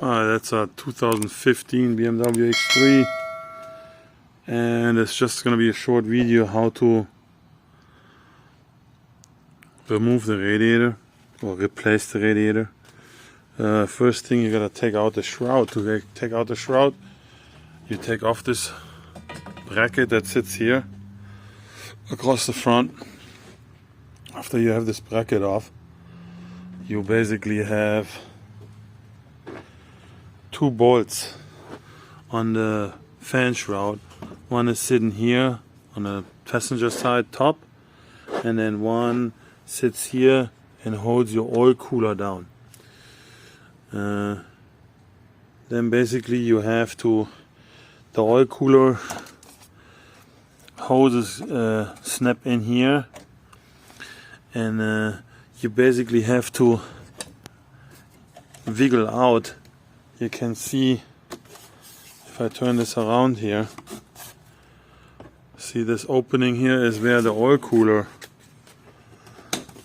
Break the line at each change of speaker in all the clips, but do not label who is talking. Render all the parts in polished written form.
That's a 2015 BMW X3, and it's just going to be a short video how to remove the radiator or replace the radiator. First thing, you gotta take out the shroud. To take out the shroud, you take off this bracket that sits here across the front. After you have this bracket off, you basically have two bolts on the fan shroud. One is sitting here on the passenger side top, and then one sits here and holds your oil cooler down. Then basically you have to, the oil cooler hoses snap in here, and you basically have to wiggle out. You can see if I turn this around here, see this opening here is where the oil cooler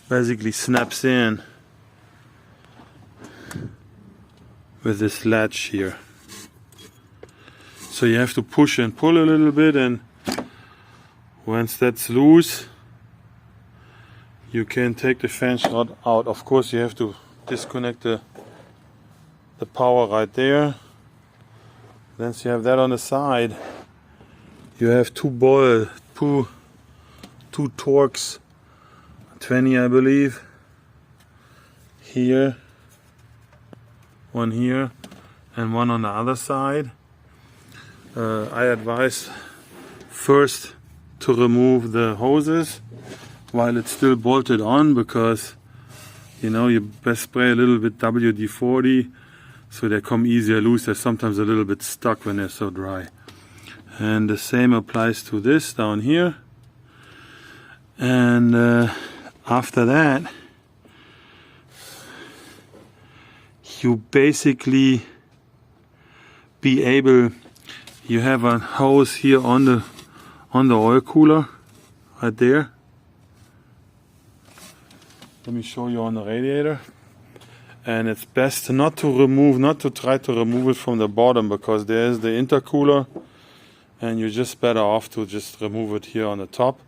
basically snaps in with this latch here. So you have to push and pull a little bit, and once that's loose, you can take the fan shroud out. Of course you have to disconnect the power right there. Once you have that on the side, you have two Torx 20, I believe, here, one here and one on the other side. I advise first to remove the hoses while it's still bolted on, because you know, you best spray a little bit WD-40 so they come easier loose. They're sometimes a little bit stuck when they're so dry. And the same applies to this down here. And after that, you basically be able, you have a hose here on the oil cooler right there. Let me show you on the radiator. And it's best not to try to remove it from the bottom, because there's the intercooler, and you're just better off to just remove it here on the top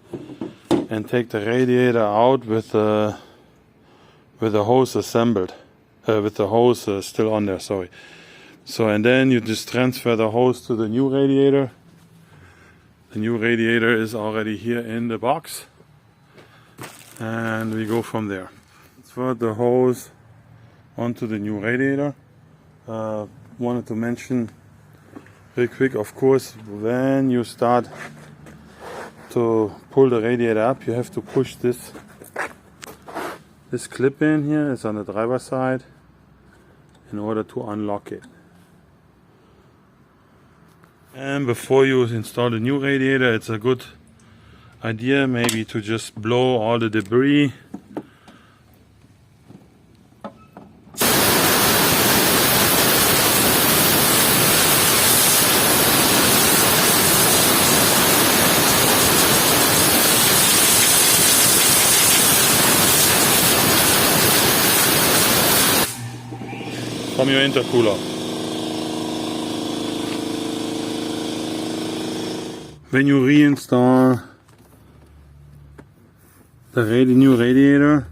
and take the radiator out with the hose assembled, with the hose still on there, sorry. So, and then you just transfer the hose to the new radiator. The new radiator is already here in the box, and we go from there. Transfer the hose onto the new radiator. Wanted to mention real quick, of course, when you start to pull the radiator up, you have to push this clip in here. It's on the driver's side in order to unlock it. And before you install the new radiator, it's a good idea maybe to just blow all the debris from your intercooler. When you reinstall the new radiator,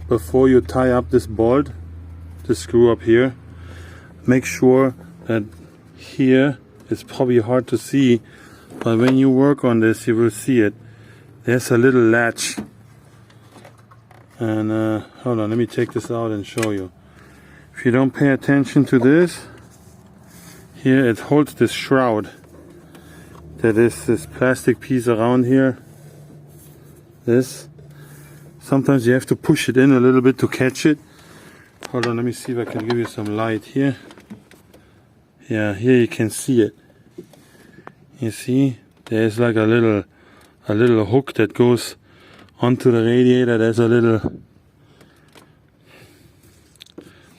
before you tie up this bolt, this screw up here, make sure that here, it's probably hard to see, but when you work on this you will see it. There's a little latch. And hold on, let me take this out and show you. If you don't pay attention to this, here it holds this shroud. That is this plastic piece around here. This. Sometimes you have to push it in a little bit to catch it. Hold on, let me see if I can give you some light here. Yeah, here you can see it. You see, there's like a little hook that goes onto the radiator. There's a little,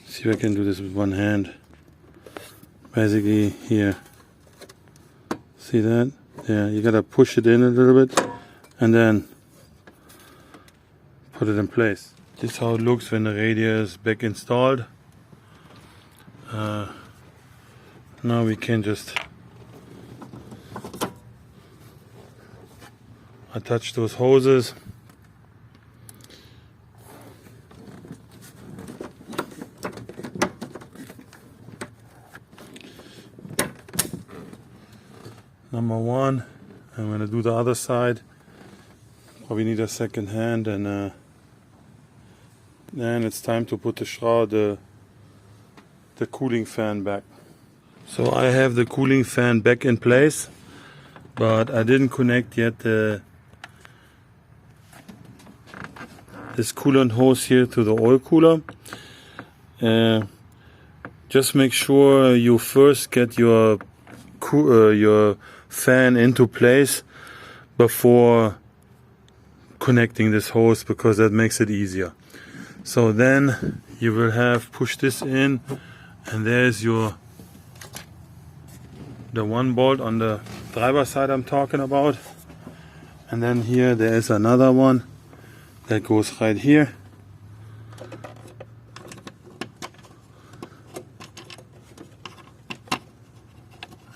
see if I can do this with one hand. Basically here, see that? Yeah, you gotta push it in a little bit and then put it in place. This is how it looks when the radiator is back installed. Now we can just attach those hoses. Number one, I'm going to do the other side. Probably need a second hand, and then it's time to put the shroud, the cooling fan back. So I have the cooling fan back in place, but I didn't connect yet this coolant hose here to the oil cooler. Just make sure you first get your fan into place before connecting this hose, because that makes it easier. So then you will have push this in, and there's the one bolt on the driver side I'm talking about, and then here there is another one that goes right here.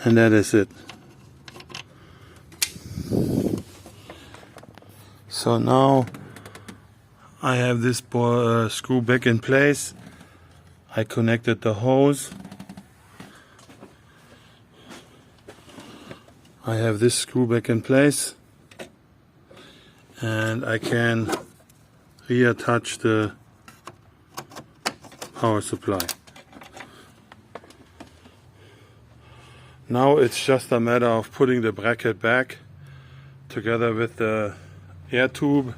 And that is it. So now I have this screw back in place. I connected the hose. I have this screw back in place, and I can reattach the power supply. Now it's just a matter of putting the bracket back together with the air tube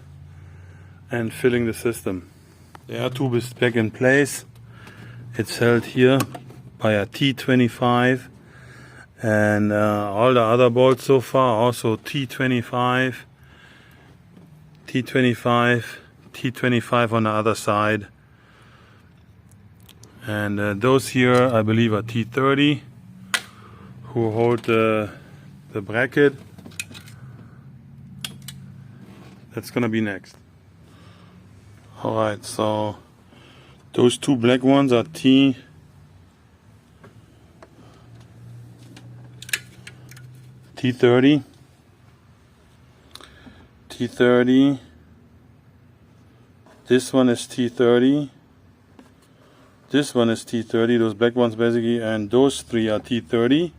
and filling the system. The air tube is back in place. It's held here by a T25, and all the other bolts so far also T25, T25, T25 on the other side, and those here I believe are T30 who hold the bracket. That's gonna be next. Alright, so those two black ones are T30. T30. This one is T30. This one is T30, those black ones basically, and those three are T30.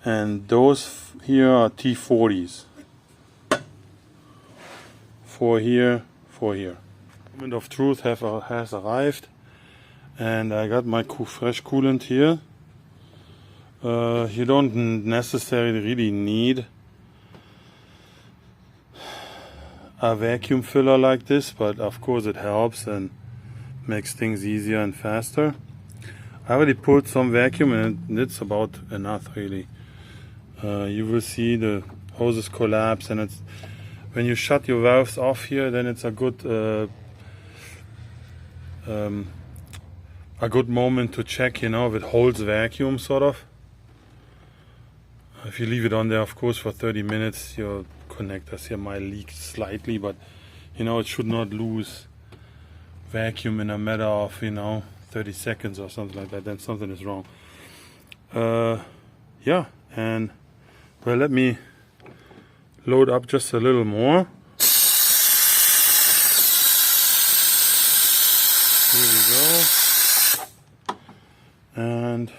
And those here are T40s. 4 here, 4 here. Moment of truth has arrived, and I got my fresh coolant here. You don't necessarily really need a vacuum filler like this, but of course it helps and makes things easier and faster. I already put some vacuum, and it's about enough really. You will see the hoses collapse, and it's when you shut your valves off here, then it's a good moment to check, you know, if it holds vacuum sort of. If you leave it on there, of course, for 30 minutes, your connectors here might leak slightly, but you know, it should not lose vacuum in a matter of, you know, 30 seconds or something like that. Then something is wrong. Yeah, and well, let me load up just a little more. Here we go. And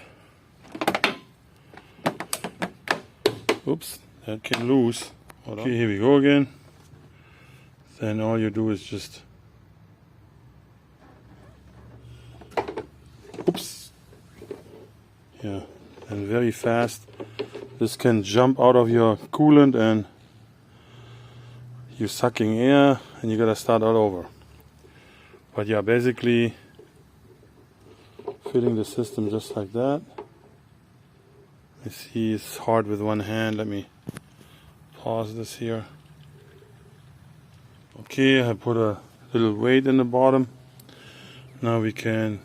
oops, that came loose. Hold on. Okay, here we go again. Then all you do is just oops. Yeah, and very fast. This can jump out of your coolant, and you're sucking air, and you gotta start all over. But yeah, basically filling the system just like that. You see it's hard with one hand. Let me pause this here. Okay, I put a little weight in the bottom. Now we can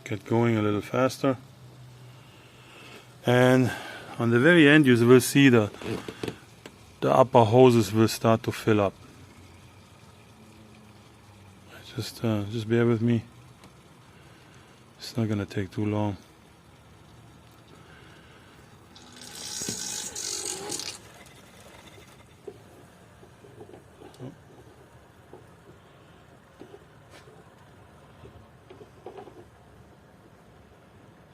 get going a little faster. And on the very end, you will see the upper hoses will start to fill up. Just bear with me. It's not gonna take too long.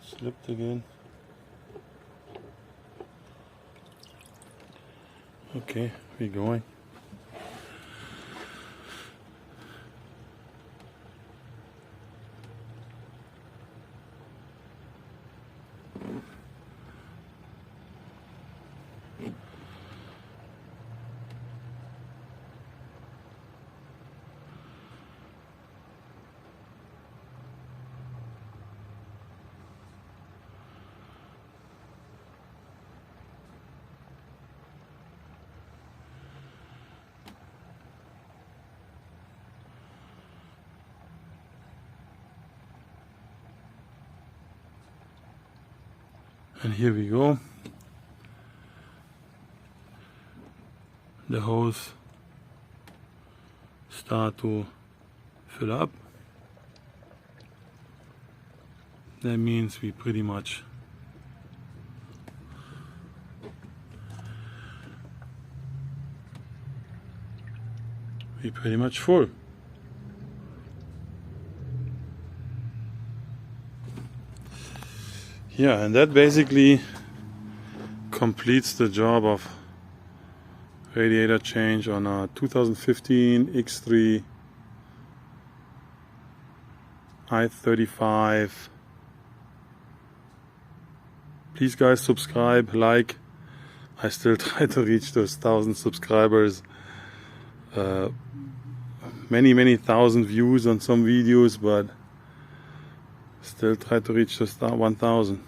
Slipped again. Okay, we're going. And here we go. The hose start to fill up. That means we pretty much full. Yeah, and that basically completes the job of radiator change on a 2015 X3 i35. Please guys subscribe, like. I still try to reach those 1,000 subscribers. Many thousand views on some videos, but still try to reach those 1,000.